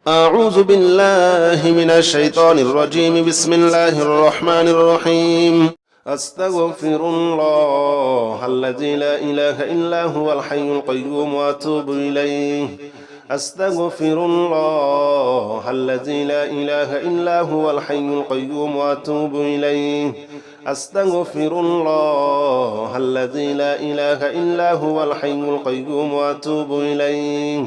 أعوذ بالله من الشيطان الرجيم. بسم الله الرحمن الرحيم. أستغفر الله الذي لا إله إلا هو الحي القيوم وأتوب إليه. أستغفر الله الذي لا إله إلا هو الحي القيوم وأتوب إليه. أستغفر الله الذي لا إله إلا هو الحي القيوم وأتوب إليه.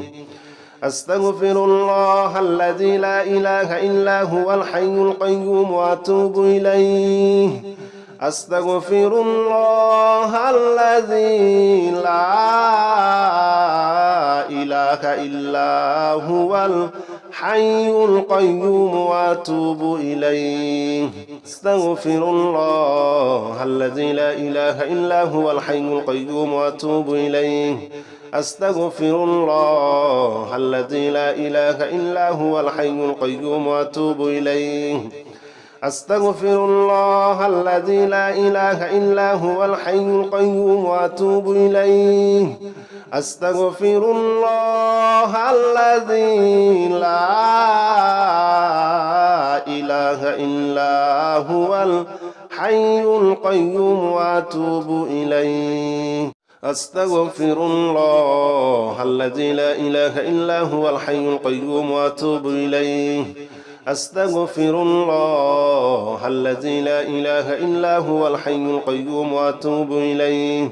أستغفر الله الذي لا إله إلا هو الحي القيوم وأتوب إليه. أستغفر الله الذي لا إله إلا هو الحي القيوم وأتوب إليه. أستغفر الله الذي لا إله إلا هو الحي القيوم وأتوب إليه. أستغفر الله الذي لا إله إلا هو الحي القيوم وأتوب إليه. أستغفر الله الذي لا إله إلا هو الحي القيوم وأتوب إليه. أستغفر الله الذي لا إله إلا هو الحي القيوم وأتوب إليه. أستغفر الله الذي لا إله إلا هو الحي القيوم وأتوب إليه. أستغفر الله الذي لا إله إلا هو الحي القيوم وأتوب إليه.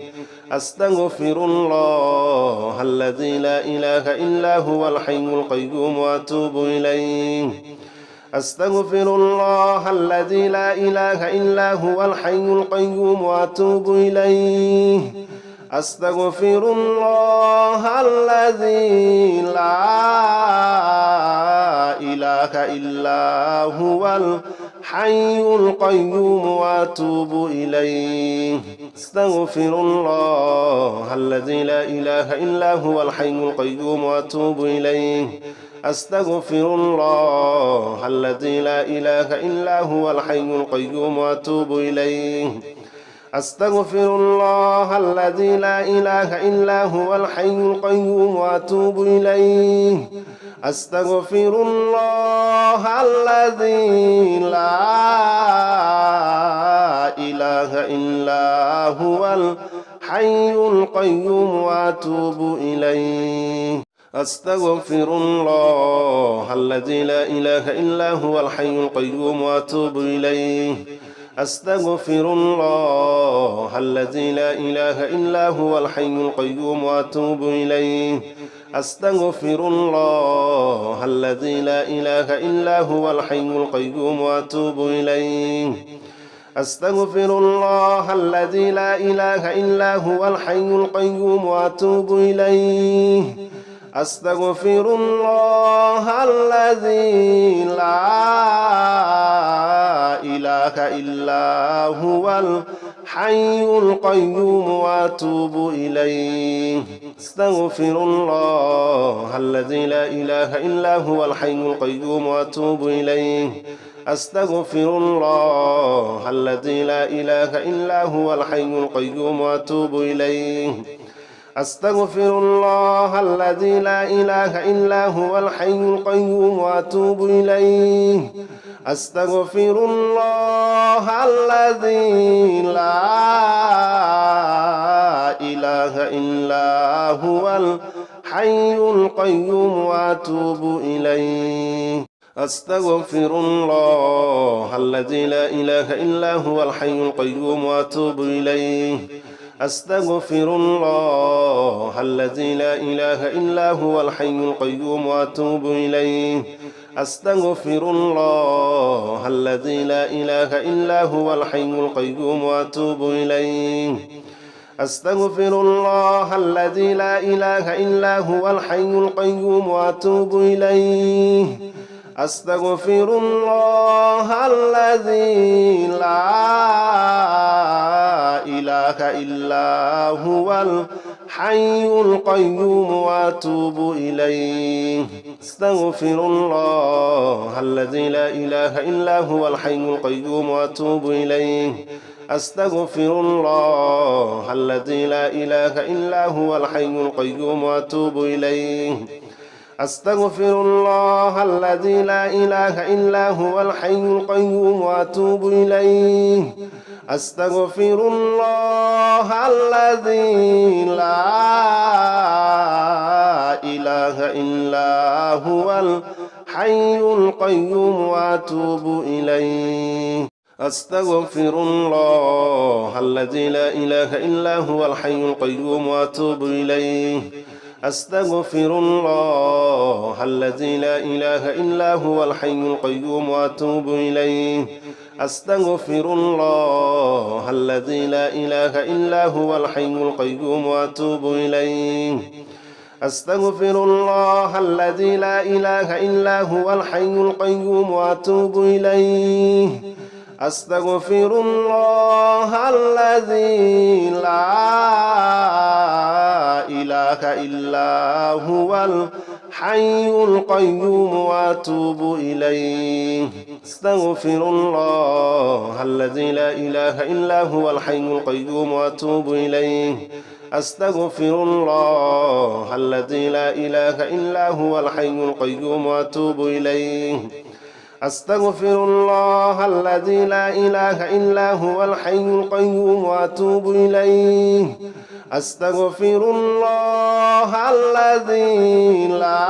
أستغفر الله الذي لا إله إلا هو الحي القيوم وأتوب إليه. أستغفر الله الذي لا إله إلا هو الحي القيوم وأتوب إليه. أستغفر الله الذي لا إله إلا هو الحي القيوم وأتوب إليه. أستغفر الله الذي لا إله إلا هو الحي القيوم وأتوب إليه. أستغفر الله الذي لا إله إلا هو الحي القيوم وأتوب إليه. أستغفر الله الذي لا إله إلا هو الحي القيوم وأتوب إليه. أستغفر الله الذي لا إله إلا هو الحي القيوم وأتوب إليه. أستغفر الله الذي لا إله إلا هو الحي القيوم وأتوب إليه. أستغفر الله الذي لا إله إلا هو الحي القيوم وأتوب إليه. أستغفر الله الذي لا إله إلا هو الحي القيوم وأتوب إليه. أستغفر الله الذي لا إله إلا هو الحي القيوم وأتوب إليه. أستغفر الله الذي لا إله إلا هو الحي القيوم وأتوب إليه. أستغفر الله الذي لا إله إلا هو الحي القيوم وأتوب إليه. أستغفر الله الذي لا إله إلا هو الحي القيوم وأتوب إليه. أستغفر الله الذي لا إله إلا هو الحي القيوم وأتوب إليه. أستغفر الله الذي لا إله إلا هو الحي القيوم وأتوب إليه. أستغفر الله الذي لا إله إلا هو الحي القيوم وأتوب إليه. أستغفر الله الذي لا إله إلا هو الحي القيوم وأتوب إليه. أستغفر الله الذي لا إله إلا هو الحي القيوم وأتوب إليه. أستغفر الله الذي لا إله إلا هو الحي القيوم وأتوب إليه. أستغفر الله الذي لا إله إلا هو الحي القيوم وأتوب إليه. أستغفر الله الذي لا إله إلا هو الحي القيوم وأتوب إليه. أستغفر الله الذي لا إله إلا هو الحي القيوم وأتوب إليه. أستغفر الله الذي لا إله إلا هو الحي القيوم وأتوب إليه أستغفر الله الذي لا إله إلا هو الحي القيوم وأتوب إليه أستغفر الله الذي لا إله إلا هو الحي القيوم وأتوب إليه أستغفر الله الذي لا إله إلا هو الحي القيوم وأتوب إليه أستغفر الله الذي لا إله إلا هو الحي القيوم وأتوب إليه أستغفر الله الذي لا إله إلا هو الحي القيوم وأتوب إليه أستغفر الله الذي لا إله إلا هو الحي القيوم وأتوب إليه أستغفر الله الذي لا إله إلا هو الحي القيوم وأتوب إليه أستغفر الله الذي لا إله إلا هو الحي القيوم وأتوب إليه أستغفر الله الذي لا إله إلا هو الحي القيوم وأتوب إليه أستغفر الله الذي لا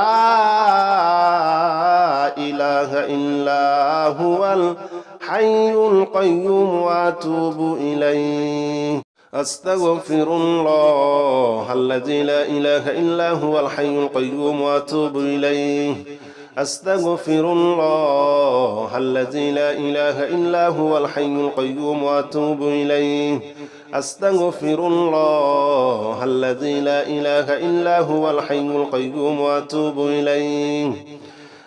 إله إلا هو الحي القيوم وأتوب إليه أستغفر الله الذي لا إله إلا هو الحي القيوم وأتوب إليه أستغفر الله الذي لا إله إلا هو الحي القيوم وأتوب إليه أستغفر الله الذي لا إله إلا هو الحي القيوم وأتوب إليه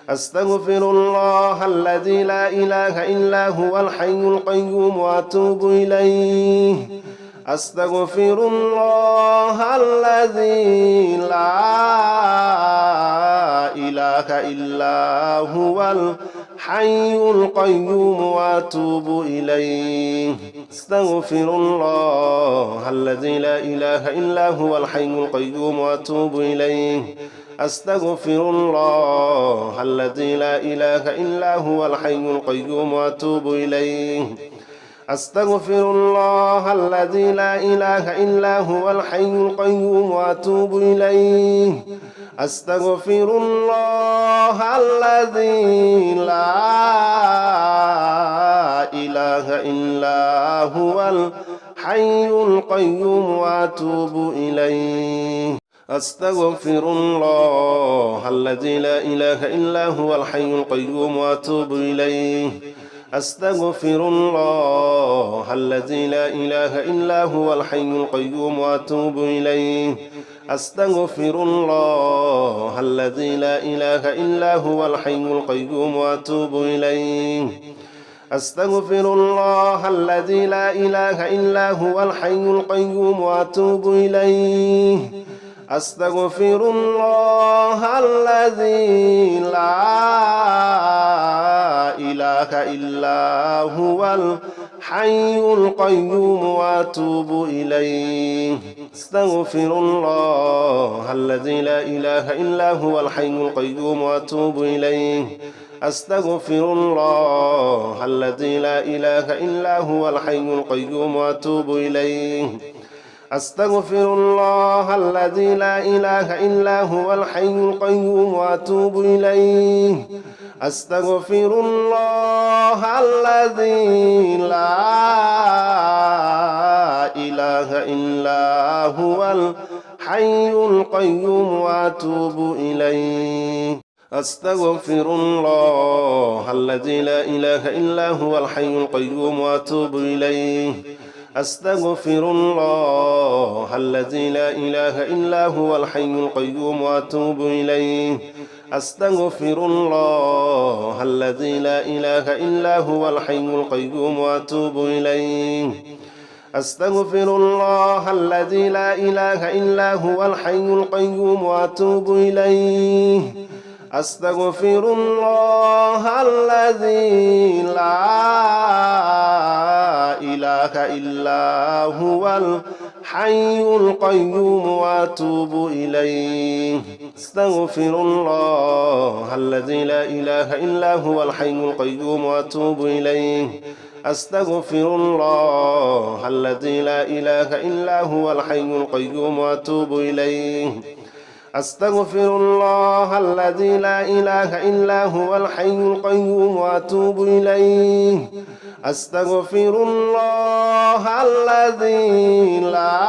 أستغفر الله الذي لا إله إلا هو الحي القيوم وأتوب إليه أستغفر الله الذي لا إله إلا هو الحي القيوم وأتوب إليه أستغفر الله الذي لا إله إلا هو الحي القيوم وأتوب إليه أستغفر الله الذي لا إله إلا هو الحي القيوم وأتوب إليه أستغفر الله الذي لا إله إلا هو الحي القيوم وأتوب إليه أستغفر الله الذي لا إله إلا هو الحي القيوم وأتوب إليه أستغفر الله الذي لا إله إلا هو الحي القيوم وأتوب إليه أستغفر الله الذي لا إله إلا هو الحي القيوم وأتوب إليه أستغفر الله الذي لا إله إلا هو الحي القيوم وأتوب إليه أستغفر الله الذي لا إله إلا هو الحي القيوم وأتوب إليه أستغفر الله الذي لا إله إلا هو الحي القيوم وأتوب إليه أستغفر الله الذي لا إله إلا هو الحي القيوم وأتوب إليه أستغفر الله الذي لا إله إلا هو الحي القيوم وأتوب إليه أستغفر الله الذي لا إله إلا هو الحي القيوم وأتوب إليه أستغفر الله الذي لا إله إلا هو الحي القيوم وأتوب إليه أستغفر الله الذي لا إله إلا هو الحي القيوم وأتوب إليه أستغفر الله الذي لا إله إلا هو الحي القيوم وأتوب إليه أستغفر الله الذي لا إله إلا هو الحي القيوم وأتوب إليه أستغفر الله الذي لا إله إلا هو الحي القيوم وأتوب إليه أستغفر الله الذي لا إله إلا هو الحي القيوم وأتوب إليه أستغفر الله الذي لا إله إلا هو الحي القيوم وأتوب إليه أستغفر الله الذي لا إله إلا هو الحي القيوم وأتوب إليه أستغفر الله الذي لا إله إلا هو الحي القيوم وأتوب إليه أستغفر الله الذي لا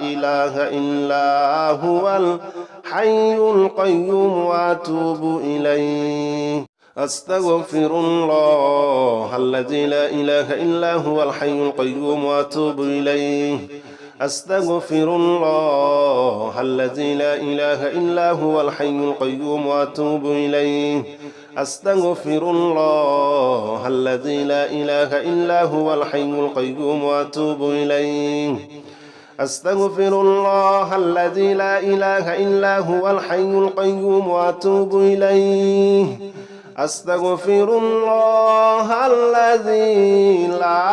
إله إلا هو الحي القيوم وأتوب إليه أستغفر الله الذي لا إله إلا هو الحي القيوم وأتوب إليه أستغفر الله الذي لا إله إلا هو الحي القيوم وأتوب إليه أستغفر الله الذي لا إله إلا هو الحي القيوم وأتوب إليه أستغفر الله الذي لا إله إلا هو الحي القيوم وأتوب إليه أستغفر الله الذي لا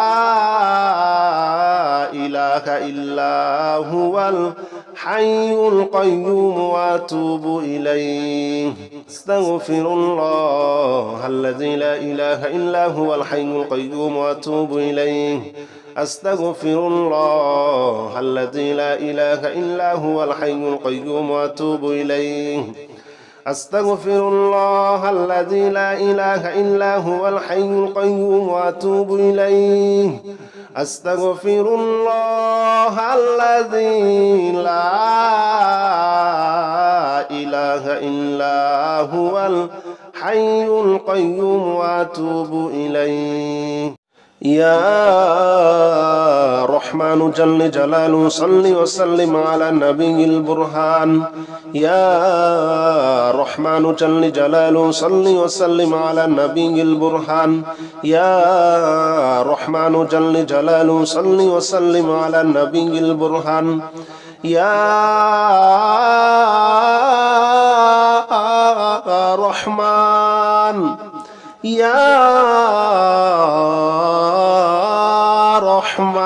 إله إلا هو الحي القيوم وأتوب إليه أستغفر الله الذي لا إله إلا هو الحي القيوم وأتوب إليه أستغفر الله الذي لا إله إلا هو الحي القيوم وأتوب إليه أستغفر الله الذي لا إله إلا هو الحي القيوم وأتوب إليه أستغفر الله الذي لا إله إلا هو الحي القيوم وأتوب إليه يا رحمن جل جلاله صل وسلم على النبي البرهان يا رحمن جل جلاله صل وسلم على النبي البرهان يا رحمن جل جلاله صل وسلم على النبي البرهان يا رحمن يا رحمن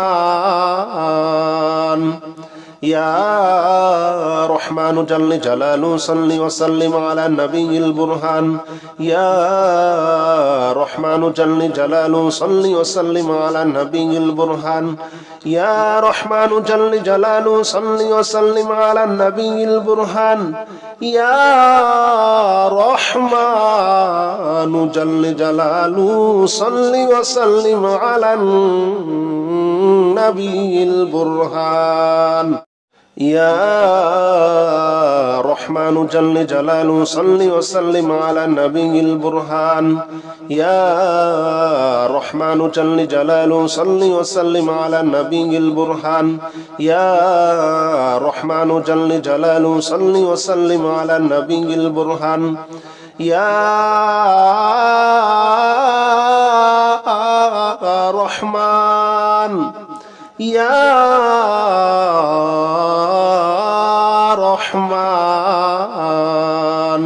يا رحمن جل جلاله صل وسلم على النبي البرهان يا رحمن جل جلاله صل وسلم على النبي البرهان يا رحمن جل جلاله صل وسلم على النبي البرهان يا رحمن جل جلاله صل وسلم على النبي البرهان يا رحمن جل جلاله صل وسلم على النبي البرهان يا رحمن جل جلاله صل وسلم على النبي البرهان يا رحمن جل جلاله صل وسلم على النبي البرهان يا رحمن يا رحمن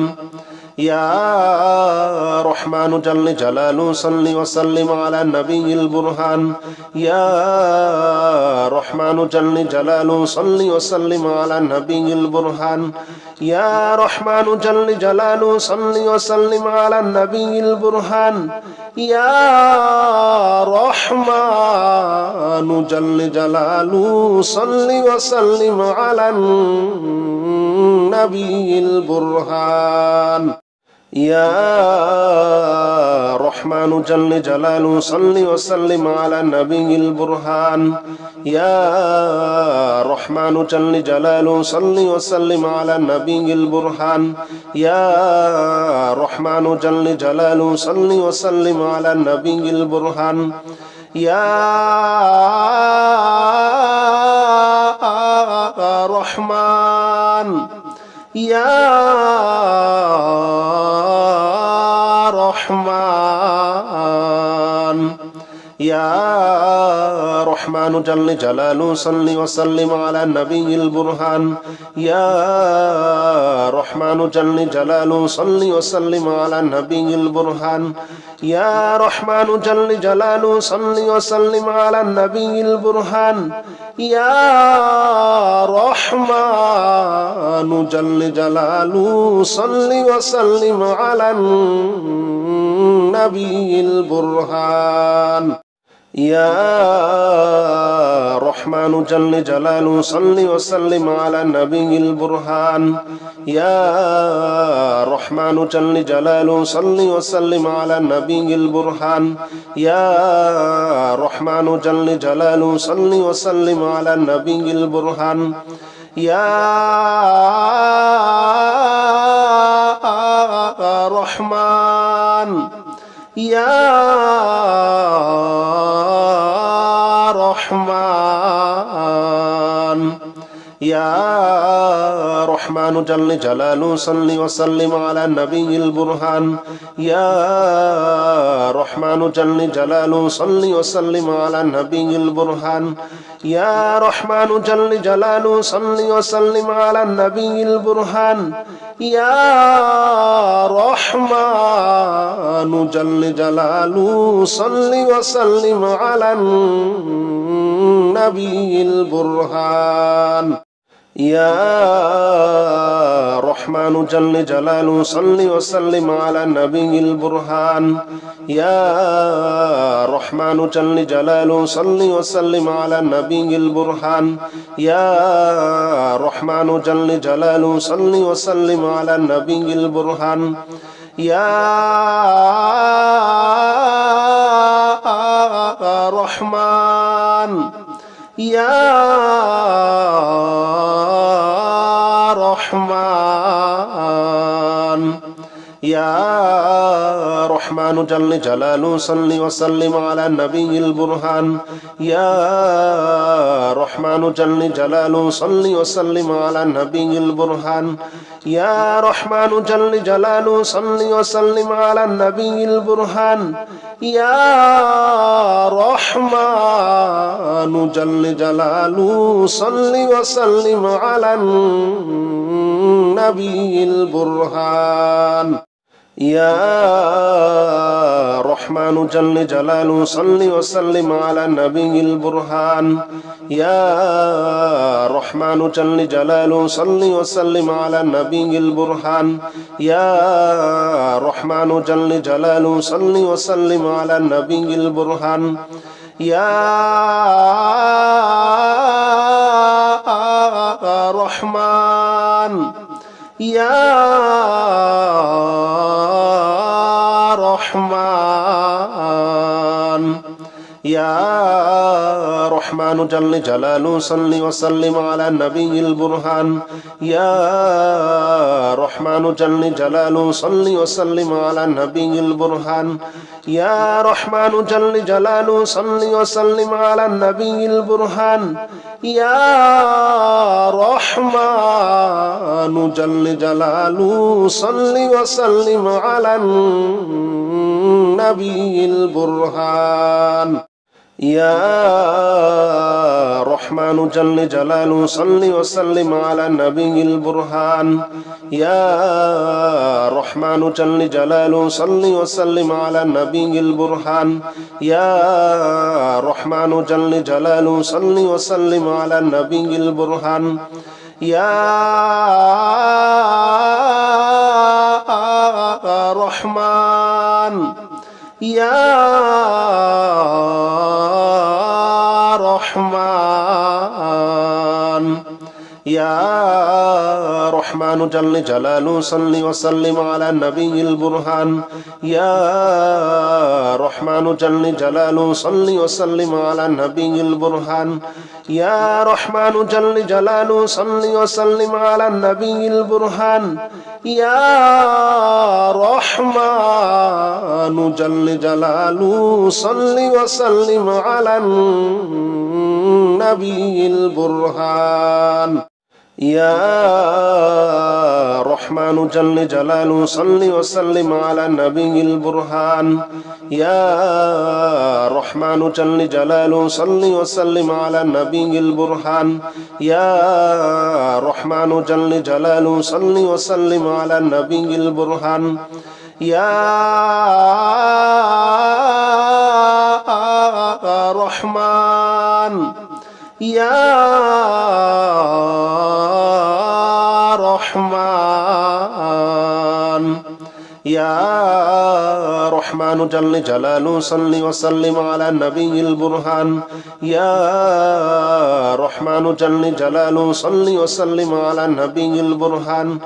يا رحمن جل جلاله صل وسلم على النبي البرهان يا رحمن جل جلاله صل وسلم على النبي البرهان يا رحمن جل جلاله صل وسلم على النبي البرهان يا رحمن جل جلاله صل وسلم على النبي البرهان يا رحمن جل جلاله صل وسلم على النبي البرهان يا رحمن جل جلاله صل وسلم على النبي البرهان يا رحمن جل جلاله صل وسلم على النبي البرهان يا رحمن يا رحمن يا رحمن جل جلاله صل وسلم على النبي البرهان يا رحمن جل جلاله صل وسلم على النبي البرهان يا رحمن جل جلاله صل وسلم على النبي البرهان يا رحمن جل جلاله صل وسلم على النبي البرهان يا رحمن جل جلاله صل وسلم على النبي البرهان يا رحمن جل جلاله صل وسلم على النبي البرهان يا رحمن جل جلاله صل وسلم على النبي البرهان يا رحمن يا رحمن يا رحمن جل جلاله صل وسلم على النبي البرهان يا رحمن جل جلاله صل وسلم على النبي البرهان يا رحمن جل جلاله صل وسلم على النبي البرهان يا رحمن جل جلاله صل وسلم على النبي البرهان يا رحمن جل جلاله صل وسلم على النبي البرهان يا رحمن جل جلاله صل وسلم على النبي البرهان يا رحمن جل جلاله صل وسلم على النبي البرهان يا رحمن يا رحمن يا رحمن جل جلاله صل وسلم على النبي البرهان يا رحمن جل جلاله صل وسلم على النبي البرهان يا رحمن جل جلاله صل وسلم على النبي البرهان يا رحمن جل جلاله صل وسلم على النبي البرهان يا رحمن جل جلاله صل وسلم على النبي البرهان يا رحمن جل جلاله صل وسلم على النبي البرهان يا رحمن جل جلاله صل وسلم على النبي البرهان يا رحمن يا رحمن يا رحمن جل جلاله صل وسلم على النبي البرهان يا رحمن جل جلاله صل وسلم على النبي البرهان يا رحمن جل جلاله صل وسلم على النبي البرهان يا رحمن جل جلاله صل وسلم على النبي البرهان يا رحمن جل جلاله صل وسلم على النبي البرهان يا رحمن جل جلاله صل وسلم على النبي البرهان يا رحمن جل جلاله صل وسلم على النبي البرهان يا رحمن يا رحمن يا رحمن جل جلاله صل وسلم على النبي البرهان يا رحمن جل جلاله صل وسلم على النبي البرهان يا رحمن جل جلاله صل وسلم على النبي البرهان يا رحمن جل جلاله صل وسلم على النبي البرهان يا رحمن جل جلاله صل وسلم على النبي البرهان يا رحمن جل جلاله صل وسلم على النبي البرهان يا رحمن جل جلاله صل وسلم على النبي البرهان يا رحمن يا رحمن يا رحمن جل جلاله صل وسلم على النبي البرهان يا رحمن جل جلاله صل وسلم على النبي البرهان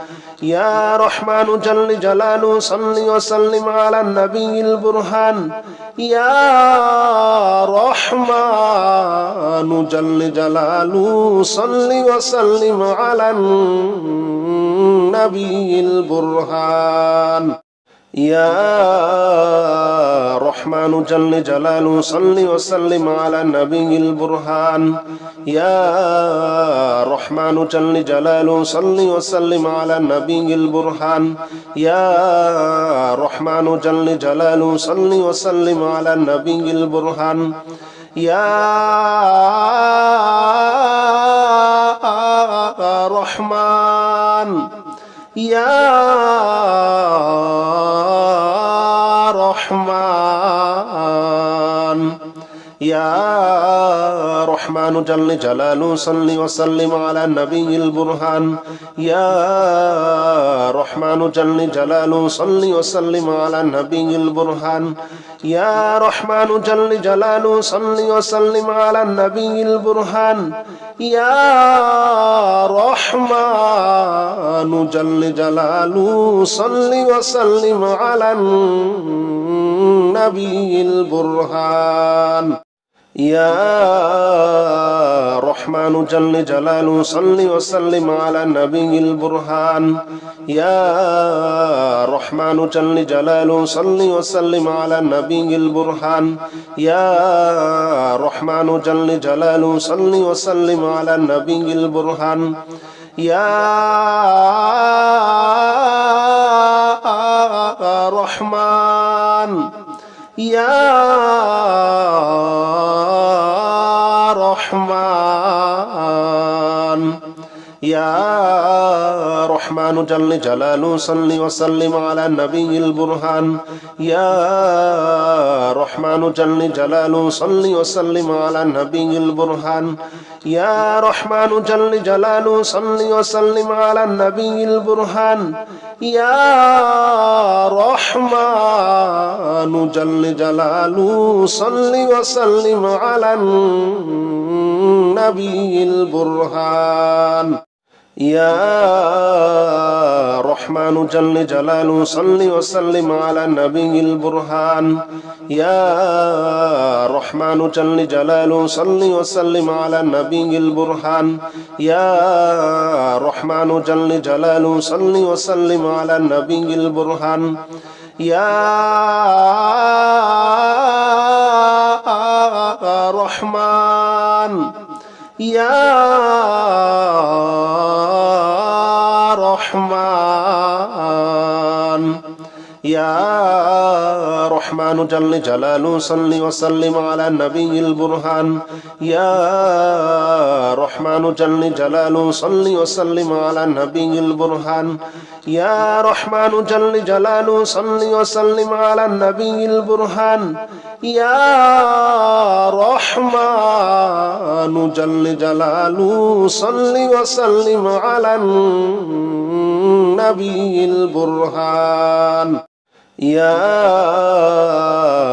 يا رحمن جل جلاله صل وسلم على النبي البرهان يا رحمن جل جلاله صل وسلم على النبي البرهان يا رحمن جل جلاله صل وسلم على النبي البرهان يا رحمن جل جلاله صل وسلم على النبي البرهان يا رحمن جل جلاله صل وسلم على النبي البرهان يا رحمن يا رحمن يا رحمن جل جلاله صل وسلم على النبي البرهان يا رحمن جل جلاله صل وسلم على النبي البرهان يا رحمن جل جلاله صل وسلم على النبي البرهان يا رحمن جل جلاله صل وسلم على النبي البرهان يا رحمن جل جلاله صل وسلم على النبي البرهان يا رحمن جل جلاله صل وسلم على النبي البرهان يا رحمن جل جلاله صل وسلم على النبي البرهان يا رحمن يا رحمن يا رحمن جل جلاله صل وسلم على النبي البرهان يا رحمن جل جلاله صل وسلم على النبي البرهان يا رحمن جل جلاله صل وسلم على النبي البرهان يا رحمن جل جلاله صل وسلم على النبي البرهان يا رحمن جل جلاله صل وسلم على النبي البرهان يا رحمن جل جلاله صل وسلم على النبي البرهان يا رحمن جل جلاله صل وسلم على النبي البرهان يا رحمن يا رحمن يا رحمن جل جلاله صل وسلم على النبي البرهان يا رحمن جل جلاله صل وسلم على النبي البرهان يا رحمن جل جلاله صل وسلم على النبي البرهان يا رحمن جل جلاله صل وسلم على النبي البرهان يا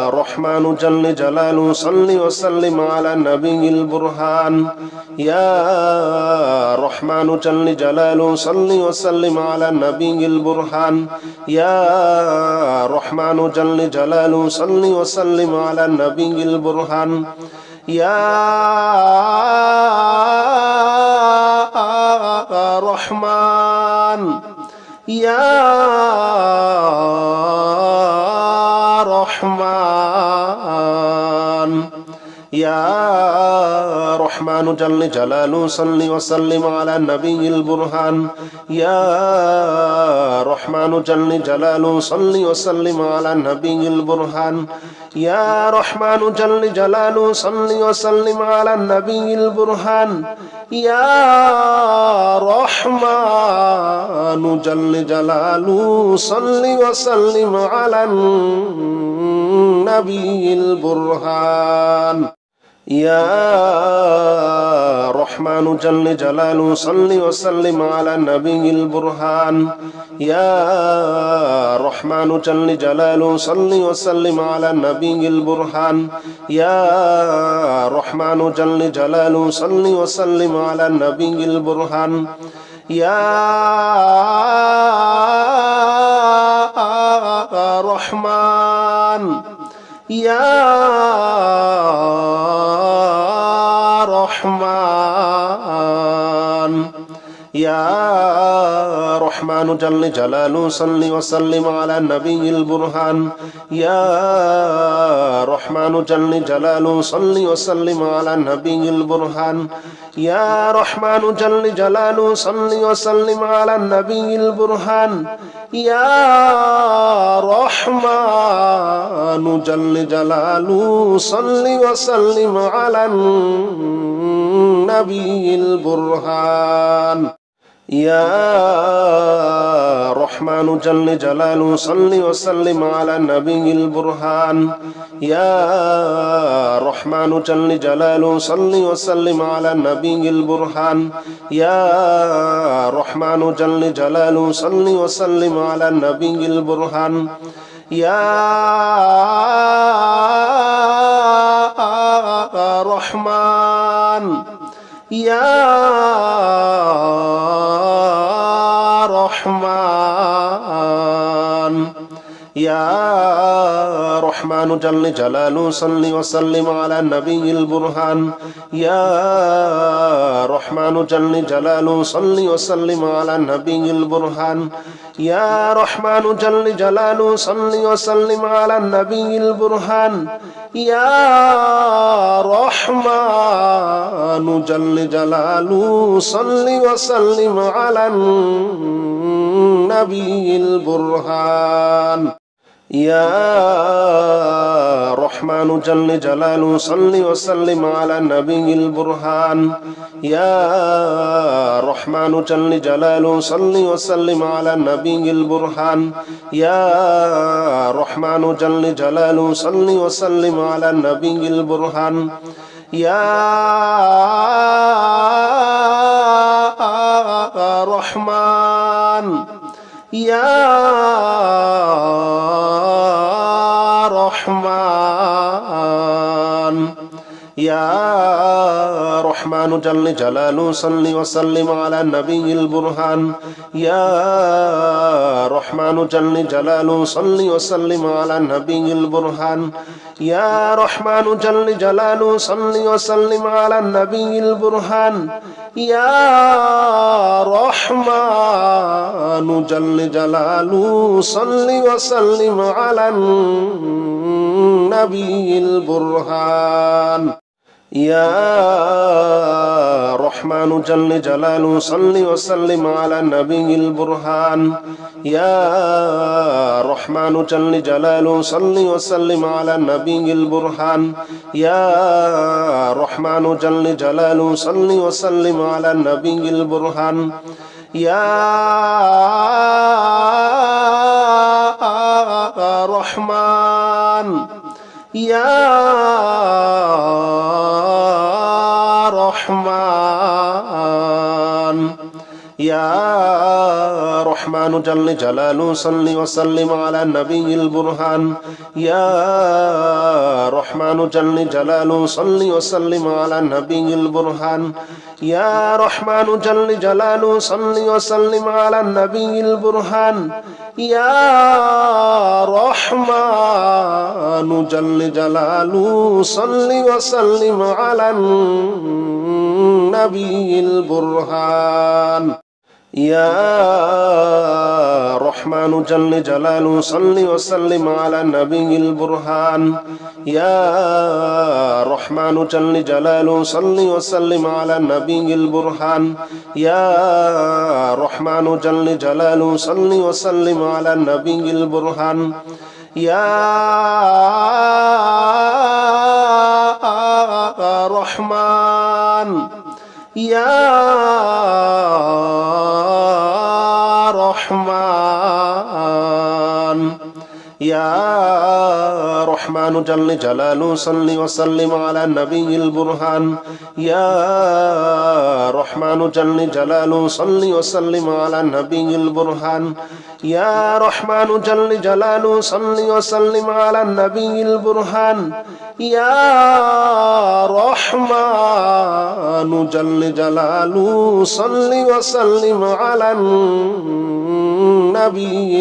رحمن جل جلاله صل وسلم على النبي البرهان يا رحمن جل جلاله صل وسلم على النبي البرهان يا رحمن جل جلاله صل وسلم على النبي البرهان يا رحمن يا رحمن يا رحمن جل جلاله صل وسلم على النبي البرهان يا رحمن جل جلاله صل وسلم على النبي البرهان يا رحمن جل جلاله صل وسلم على النبي البرهان يا رحمن جل جلاله صل وسلم على النبي البرهان يا رحمن جل جلاله صل وسلم على النبي البرهان يا رحمن جل جلاله صل وسلم على النبي البرهان يا رحمن جل جلاله صل وسلم على النبي البرهان يا رحمن يا رحمن يا رحمن جل جلاله صل وسلم على النبي البرهان يا رحمن جل جلاله صل وسلم على النبي البرهان يا رحمن جل جلاله صل وسلم على النبي البرهان يا رحمن جل جلاله صل وسلم على النبي البرهان يا رحمن جل جلاله صل وسلم على النبي البرهان يا رحمن جل جلاله صل وسلم على النبي البرهان يا رحمن جل جلاله صل وسلم على النبي البرهان يا رحمن يا رحمن يا رحمن جل جلاله صل وسلم على النبي البرهان يا رحمن جل جلاله صل وسلم على النبي البرهان يا رحمن جل جلاله صل وسلم على النبي البرهان يا رحمن جل جلاله صل وسلم على النبي البرهان يا رحمن جل جلاله صل وسلم على النبي البرهان يا رحمن جل جلاله صل وسلم على النبي البرهان يا رحمن جل جلاله صل وسلم على النبي البرهان يا رحمن يا رحمن يا رحمن جل جلاله صل وسلم على النبي البرهان يا رحمن جل جلاله صل وسلم على النبي البرهان يا رحمن جل جلاله صل وسلم على النبي البرهان يا رحمن جل جلاله صل وسلم على النبي البرهان يا رحمن جل جلاله صل وسلم على النبي البرهان يا رحمن جل جلاله صل وسلم على النبي البرهان يا رحمن جل جلاله صل وسلم على النبي البرهان يا رحمن يا رحمن يا رحمن جل جلاله صل وسلم على النبي البرهان يا رحمن جل جلاله صل وسلم على النبي البرهان يا رحمن جل جلاله صل وسلم على النبي البرهان يا رحمن جل جلاله صل وسلم على النبي البرهان يا رحمن جل جلاله صل وسلم على النبي البرهان يا رحمن جل جلاله صل وسلم على النبي البرهان يا رحمن جل جلاله صل وسلم على النبي البرهان يا رحمن يا رحمن يا رحمن جل جلاله صل وسلم على النبي البرهان يا رحمن جل جلاله صل وسلم على النبي البرهان يا رحمن جل جلاله صل وسلم على النبي البرهان يا رحمن جل جلاله صل وسلم على النبي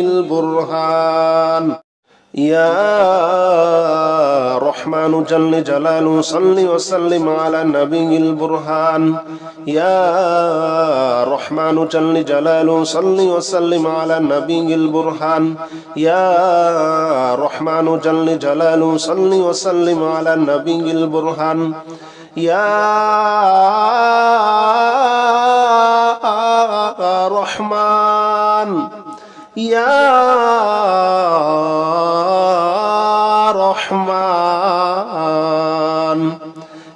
البرهان يا رحمن جل جلاله صل وسلم على النبي البرهان يا رحمن جل جلاله صل وسلم على النبي البرهان يا رحمن جل جلاله صل وسلم على النبي البرهان يا رحمن يا رحمن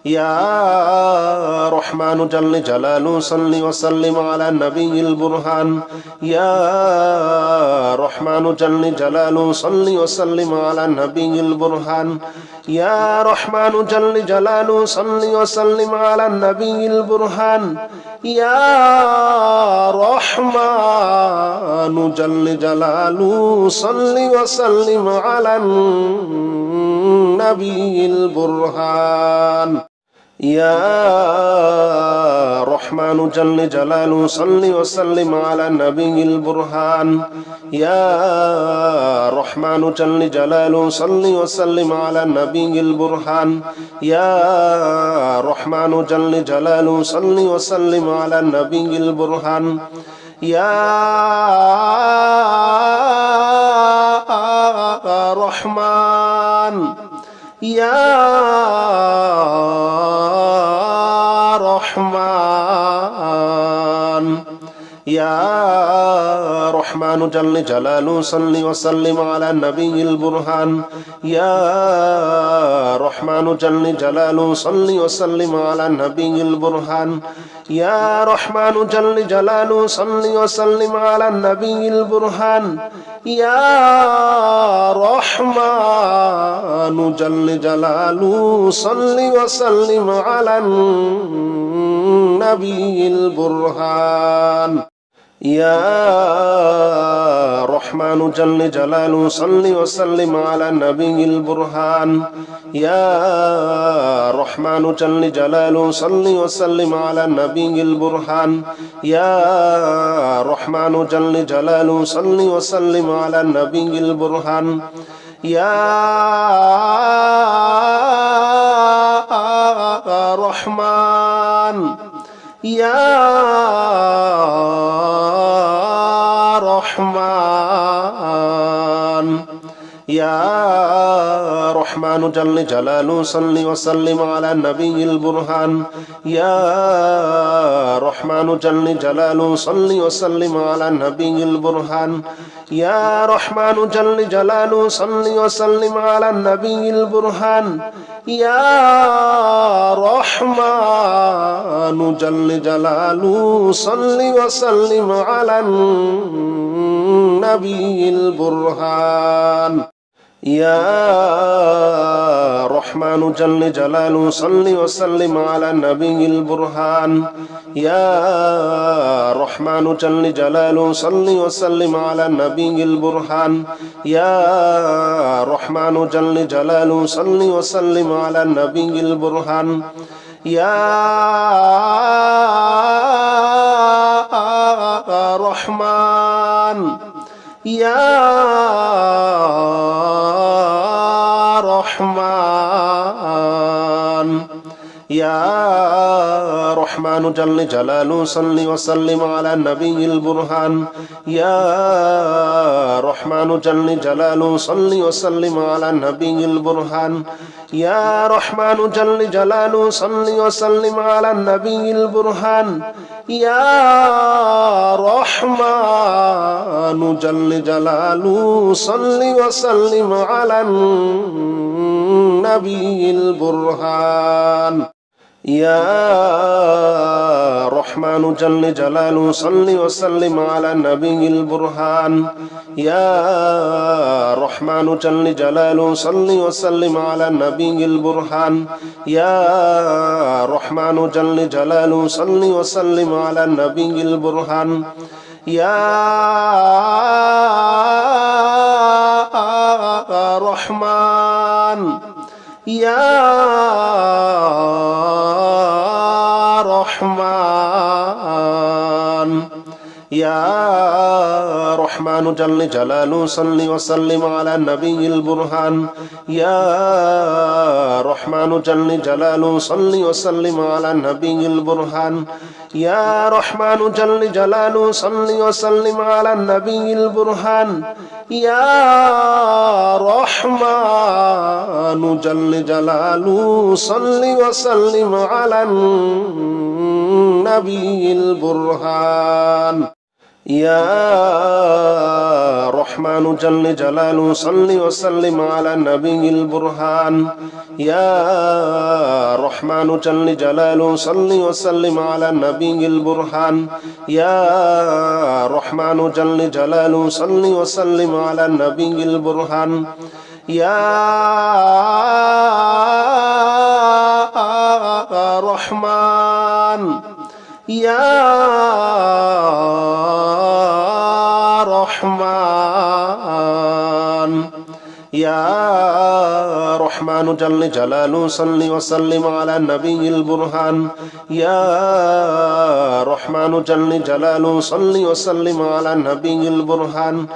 يا رحمن جل جلاله صل وسلم على النبي البرهان يا رحمن جل جلاله صل وسلم على النبي البرهان يا رحمن جل جلاله صل وسلم على النبي البرهان يا رحمن جل جلاله صل وسلم على النبي البرهان يا رحمن جل جلاله صل وسلم على النبي البرهان يا رحمن جل جلاله صل وسلم على النبي البرهان يا رحمن جل جلاله صل وسلم على النبي البرهان يا رحمن يا رحمن يا رحمن جل جلاله صل وسلم على النبي البرهان يا رحمن جل جلاله صل وسلم على النبي البرهان يا رحمن جل جلاله صل وسلم على النبي البرهان يا رحمن جل جلاله صل وسلم على النبي البرهان يا رحمن جل جلاله صل وسلم على النبي البرهان يا رحمن جل جلاله صل وسلم على النبي البرهان يا رحمن جل جلاله صل وسلم على النبي البرهان يا رحمن يا رحمن يا رحمن جل جلاله صل وسلم على النبي البرهان يا رحمن جل جلاله صل وسلم على النبي البرهان يا رحمن جل جلاله صل وسلم على النبي البرهان يا رحمن جل جلاله صل وسلم على النبي البرهان يا رحمن جل جلاله صل وسلم على النبي البرهان يا رحمن جل جلاله صل وسلم على النبي البرهان يا رحمن جل جلاله صل وسلم على النبي البرهان يا رحمن يا رحمن يا رحمن جل جلاله صل وسلم على النبي البرهان يا رحمن جل جلاله صل وسلم على النبي البرهان يا رحمن جل جلاله صل وسلم على النبي البرهان يا رحمن جل جلاله صل وسلم على النبي البرهان يا رحمن جل جلاله صل وسلم على النبي البرهان يا رحمن جل جلاله صل وسلم على النبي البرهان يا رحمن جل جلاله صل وسلم على النبي البرهان يا رحمن يا رحمن يا رحمن جل جلاله صل وسلم على النبي البرهان يا رحمن جل جلاله صل وسلم على النبي البرهان يا رحمن جل جلاله صل وسلم على النبي البرهان يا رحمن جل جلاله صل وسلم على النبي البرهان يا رحمن جل جلاله صل وسلم على النبي البرهان يا رحمن جل جلاله صل وسلم على النبي البرهان يا رحمن جل جلاله صل وسلم على النبي البرهان يا رحمن يا رحمن يا رحمن جل جلاله صل وسلم على النبي البرهان يا رحمن جل جلاله صل وسلم على النبي البرهان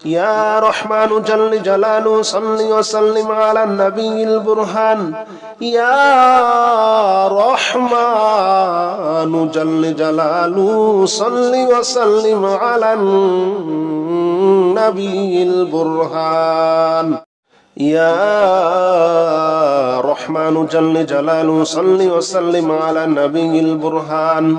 يا رحمن جل جلاله صل وسلم على النبي البرهان يا رحمن جل جلاله صل وسلم على النبي البرهان يا رحمن جل جلاله صل وسلم على النبي البرهان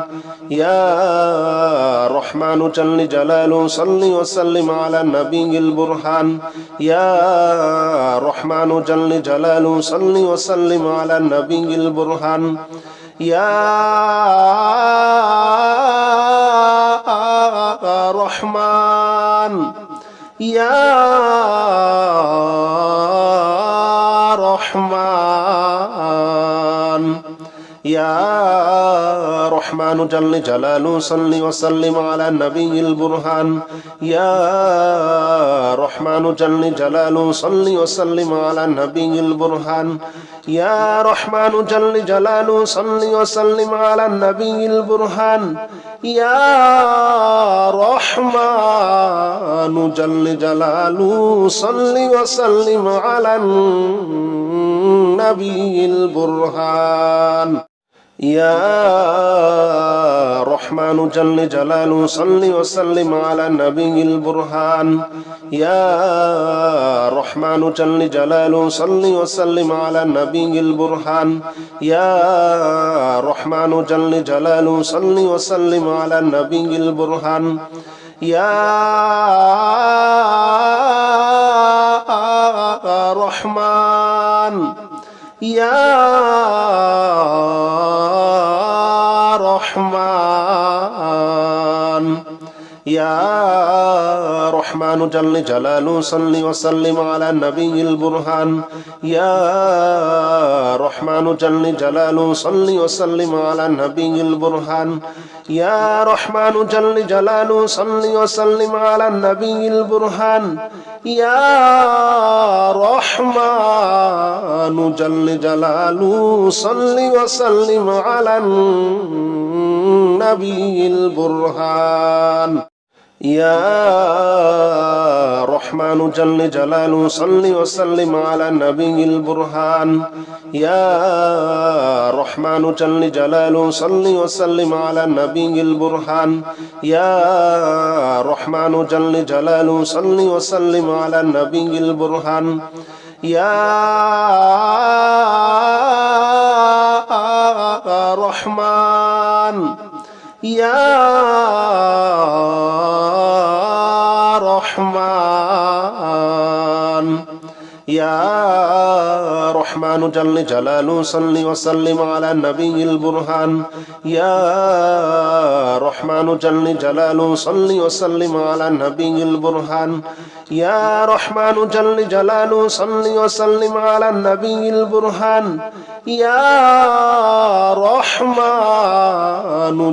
يا رحمن جل جلاله صل وسلم على النبي البرهان يا رحمن جل جلاله صل وسلم على النبي البرهان يا رحمن يا رحمن يا رحمن جل جلاله صل وسلم على النبي البرهان يا رحمن جل جلاله صل وسلم على النبي البرهان يا رحمن جل جلاله صل وسلم على النبي البرهان يا رحمن جل جلاله صل وسلم على النبي البرهان يا رحمن جل جلاله صل وسلم على النبي البرهان يا رحمن جل جلاله صل وسلم على النبي البرهان يا رحمن جل جلاله صل وسلم على النبي البرهان يا رحمن يا رحمن يا رحمن جل جلاله صل وسلم على النبي البرهان يا رحمن جل جلاله صل وسلم على النبي البرهان يا رحمن جل جلاله صل وسلم على النبي البرهان يا رحمن جل جلاله صل وسلم على النبي البرهان يا رحمن جل جلاله صل وسلم على النبي البرهان يا رحمن جل جلاله صل وسلم على النبي البرهان يا رحمن جل جلاله صل وسلم على النبي البرهان يا رحمن يا رحمن يا رحمن جل جلاله صل وسلم على النبي البرهان يا رحمن جل جلاله صل وسلم على النبي البرهان يا رحمن جل جلاله صل وسلم على النبي البرهان يا رحمن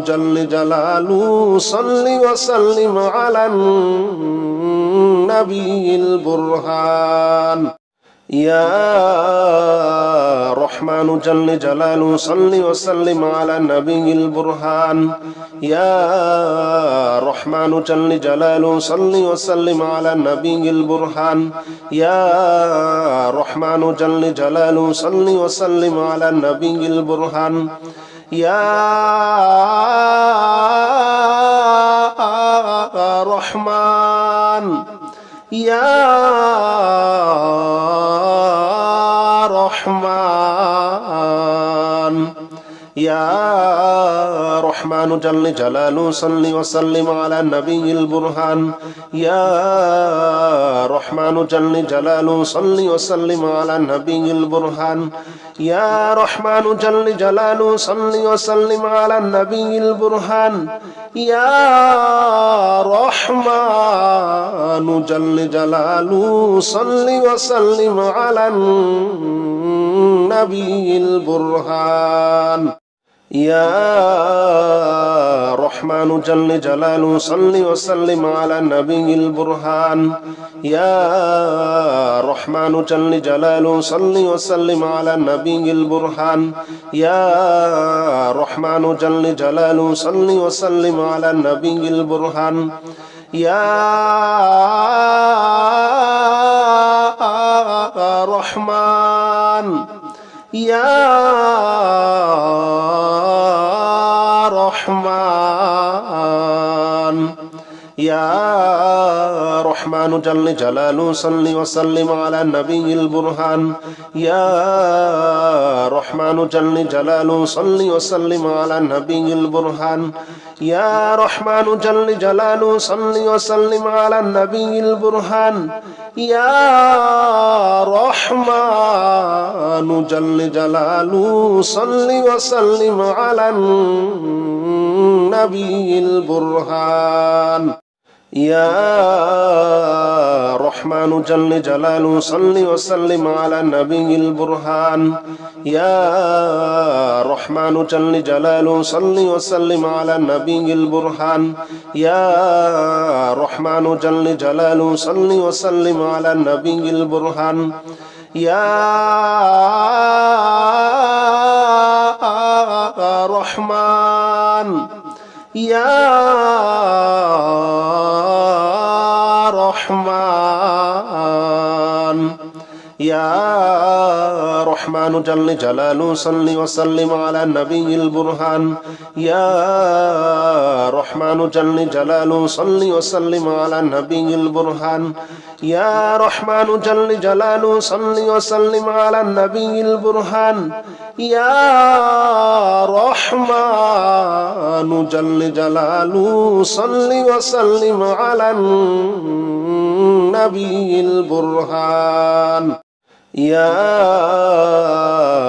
جل جلاله صل وسلم على النبي البرهان يا رحمن جل جلاله صل وسلم على النبي البرهان يا رحمن جل جلاله صل وسلم على النبي البرهان يا رحمن جل جلاله صل وسلم على النبي البرهان يا رحمن يا رحمن يا رحمن جل جلاله صل وسلم على النبي البرهان يا رحمن جل جلاله صل وسلم على النبي البرهان يا رحمن جل جلاله صل وسلم على النبي البرهان يا رحمن جل جلاله صل وسلم على النبي البرهان يا رحمن جل جلاله صل وسلم على النبي البرهان يا رحمن جل جلاله صل وسلم على النبي البرهان يا رحمن جل جلاله صل وسلم على النبي البرهان يا رحمن يا رحمن يا رحمن جل جلاله صل وسلم على النبي البرهان يا رحمن جل جلاله صل وسلم على النبي البرهان يا رحمن جل جلاله صل وسلم على النبي البرهان يا رحمن جل جلاله صل وسلم على النبي البرهان يا رحمن جل جلاله صل وسلم على النبي البرهان يا رحمن جل جلاله صل وسلم على النبي البرهان يا رحمن جل جلاله صل وسلم على النبي البرهان يا رحمن يا رحمن يا رحمن جل جلاله صل وسلم على النبي البرهان يا رحمن جل جلاله صل وسلم على النبي البرهان يا رحمن جل جلاله صل وسلم على النبي البرهان يا رحمن جل جلاله صل وسلم على النبي البرهان يا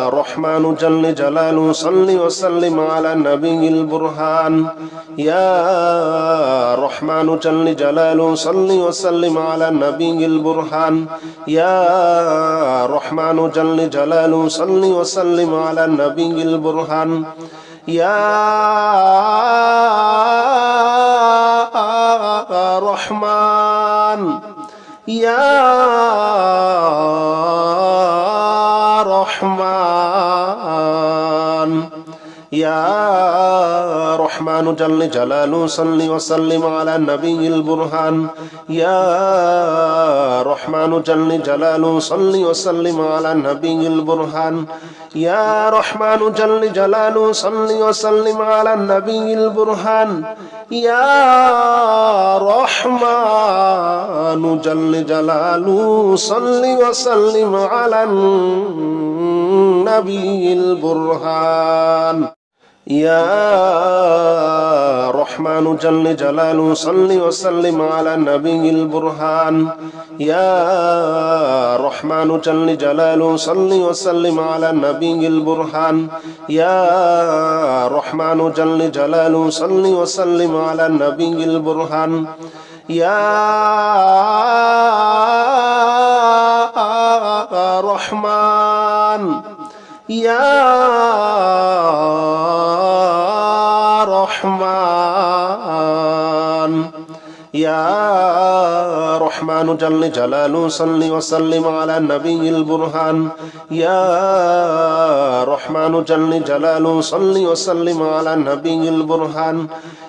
رحمن جل جلاله صل وسلم على النبي البرهان يا رحمن جل جلاله صل وسلم على النبي البرهان يا رحمن جل جلاله صل وسلم على النبي البرهان يا رحمن يا رحمن يا رحمن جل جلاله صل وسلم على النبي البرهان يا رحمن جل جلاله صل وسلم على النبي البرهان يا رحمن جل جلاله صل وسلم على النبي البرهان يا رحمن جل جلاله صل وسلم على النبي البرهان يا رحمن جل جلاله صل وسلم على النبي البرهان يا رحمن جل جلاله صل وسلم على النبي البرهان يا رحمن جل جلاله صل وسلم على النبي البرهان يا رحمن يا رحمن يا رحمن جل جلاله صل وسلم على النبي البرهان يا رحمن جل جلاله صل وسلم على النبي البرهان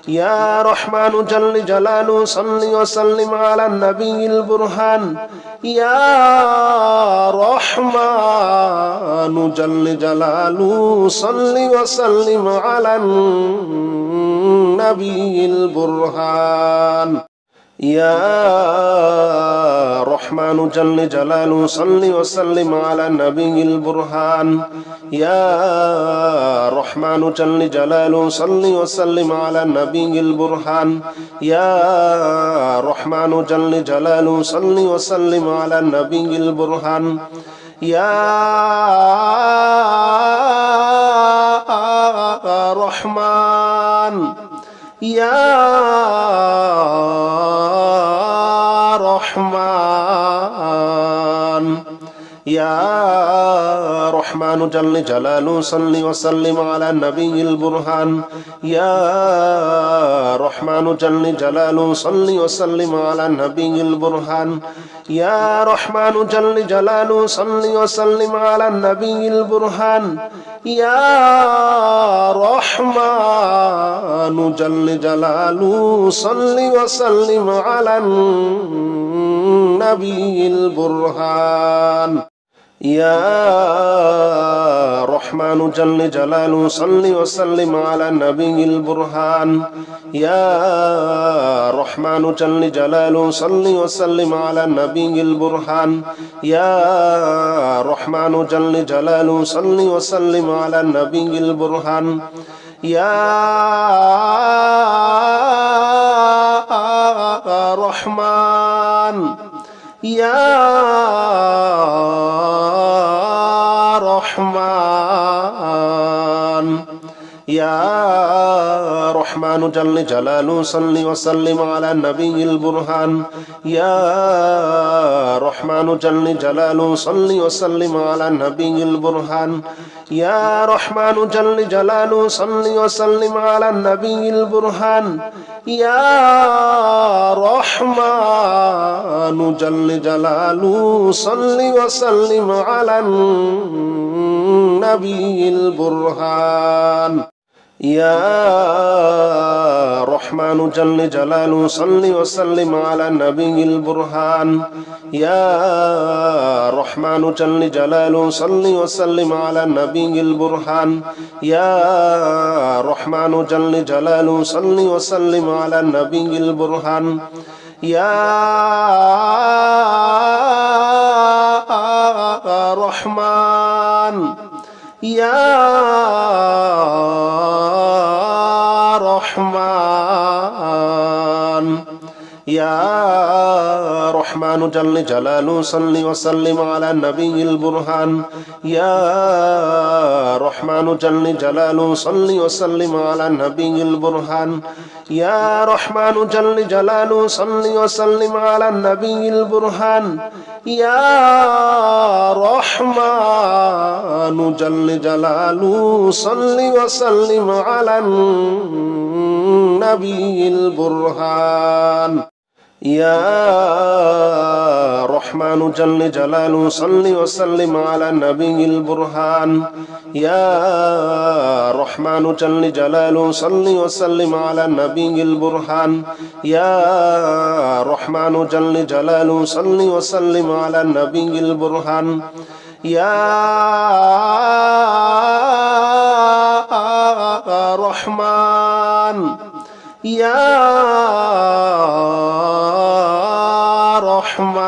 يا رحمن جل جلاله صل وسلم على النبي البرهان يا رحمن جل جلاله صل وسلم على النبي البرهان يا رحمن جل جلاله صل وسلم على النبي البرهان يا رحمن جل جلاله صل وسلم على النبي البرهان يا رحمن جل جلاله صل وسلم على النبي البرهان يا رحمن يا رحمن يا رحمن جل جلاله صل وسلم على النبي البرهان يا رحمن جل جلاله صل وسلم على النبي البرهان يا رحمن جل جلاله صل وسلم على النبي البرهان يا رحمن جل جلاله صل وسلم على النبي البرهان يا رحمن جل جلاله صل وسلم على النبي البرهان يا رحمن جل جلاله صل وسلم على النبي البرهان يا رحمن جل جلاله صل وسلم على النبي البرهان يا رحمن يا رحمن يا رحمن جل جلاله صل وسلم على النبي البرهان يا رحمن جل جلاله صل وسلم على النبي البرهان يا رحمن جل جلاله صل وسلم على النبي البرهان يا رحمن جل جلاله صل وسلم على النبي البرهان يا رحمن جل جلاله صل وسلم على النبي البرهان يا رحمن جل جلاله صل وسلم على النبي البرهان يا رحمن جل جلاله صل وسلم على النبي البرهان يا رحمن يا رحمن يا رحمن جل جلاله صل وسلم على النبي البرهان يا رحمن جل جلاله صل وسلم على النبي البرهان يا رحمن جل جلاله صل وسلم على النبي البرهان يا رحمن جل جلاله صل وسلم على النبي البرهان يا رحمن جل جلاله صل وسلم على النبي البرهان يا رحمن جل جلاله صل وسلم على النبي البرهان يا رحمن جل جلاله صل وسلم على النبي البرهان يا رحمن يا رحمن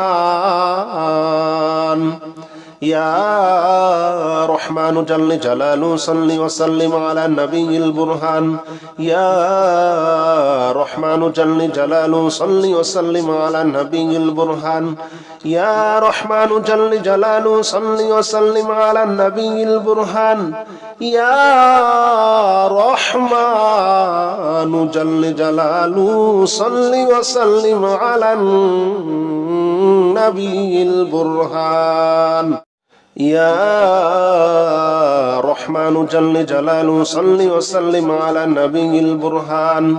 يا رحمن جل جلاله صل وسلم على النبي البرهان يا رحمن جل جلاله صل وسلم على النبي البرهان يا رحمن جل جلاله صل وسلم على النبي البرهان يا رحمن جل جلاله صل وسلم على النبي البرهان يا رحمن جل جلاله صل وسلم على النبي البرهان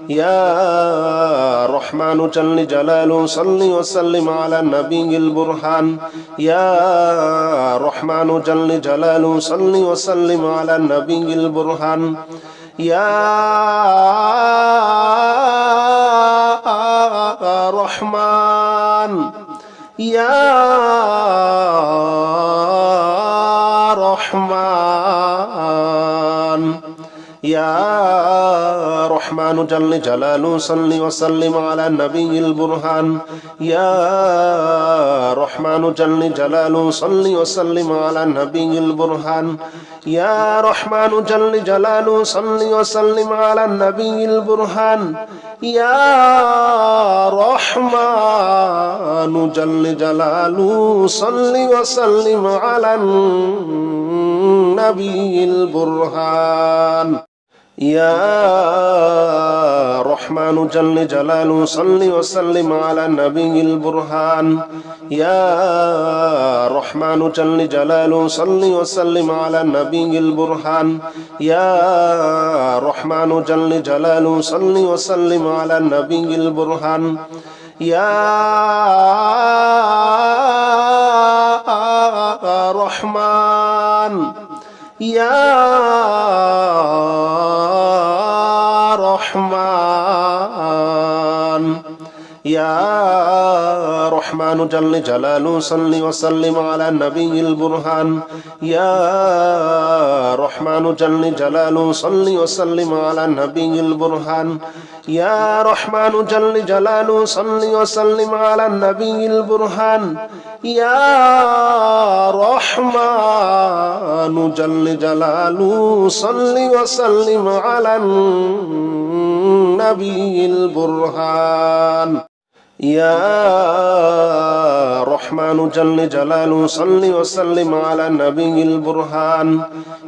يا رحمن جل جلاله صل وسلم على النبي البرهان يا رحمن جل جلاله صل وسلم على النبي البرهان يا رحمن يا رحمن يا رحمن جل جلاله صل وسلم على النبي البرهان يا رحمن جل جلاله صل وسلم على النبي البرهان يا رحمن جل جلاله صل وسلم على النبي البرهان يا رحمن جل جلاله صل وسلم على النبي البرهان يا رحمن جل جلاله صل وسلم على النبي البرهان يا رحمن جل جلاله صل وسلم على النبي البرهان يا رحمن جل جلاله صل وسلم على النبي البرهان يا رحمن يا رحمن يا رحمن جل جلاله صل وسلم على النبي البرهان يا رحمن جل جلاله صل وسلم على النبي البرهان يا رحمن جل جلاله صل وسلم على النبي البرهان يا رحمن جل جلاله صل وسلم على النبي البرهان يا رحمن جل جلاله صل وسلم على النبي البرهان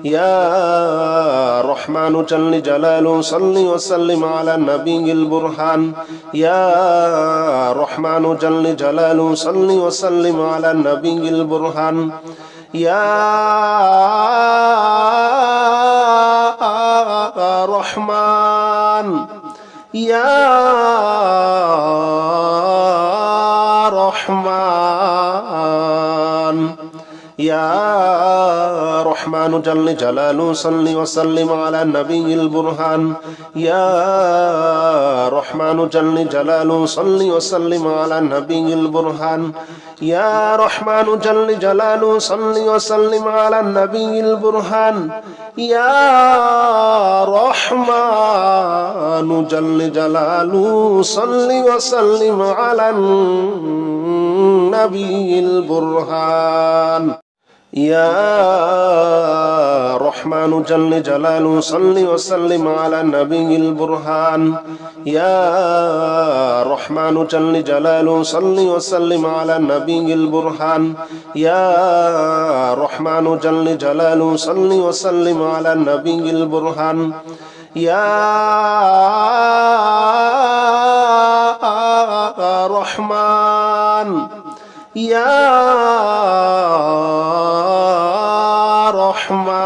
يا رحمن جل جلاله صل وسلم على النبي البرهان يا رحمن جل جلاله صل وسلم على النبي البرهان يا رحمن يا رحمن يا رحمن جل جلاله صل وسلم على النبي البرهان يا رحمن جل جلاله صل وسلم على النبي البرهان يا رحمن جل جلاله صل وسلم على النبي البرهان يا رحمن جل جلاله صل وسلم على النبي البرهان يا رحمن جل جلاله صل وسلم على النبي البرهان يا رحمن جل جلاله صل وسلم على النبي البرهان يا رحمن جل جلاله صل وسلم على النبي البرهان يا رحمن يا رحمن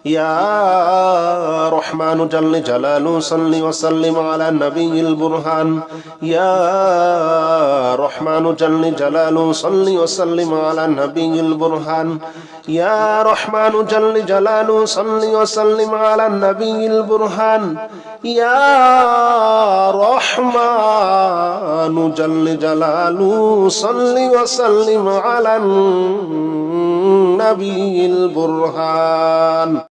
يا رحمن جل جلاله صل وسلم على النبي البرهان يا رحمن جل جلاله صل وسلم على النبي البرهان يا رحمن جل جلاله صل وسلم على النبي البرهان يا رحمن جل جلاله صل وسلم على النبي البرهان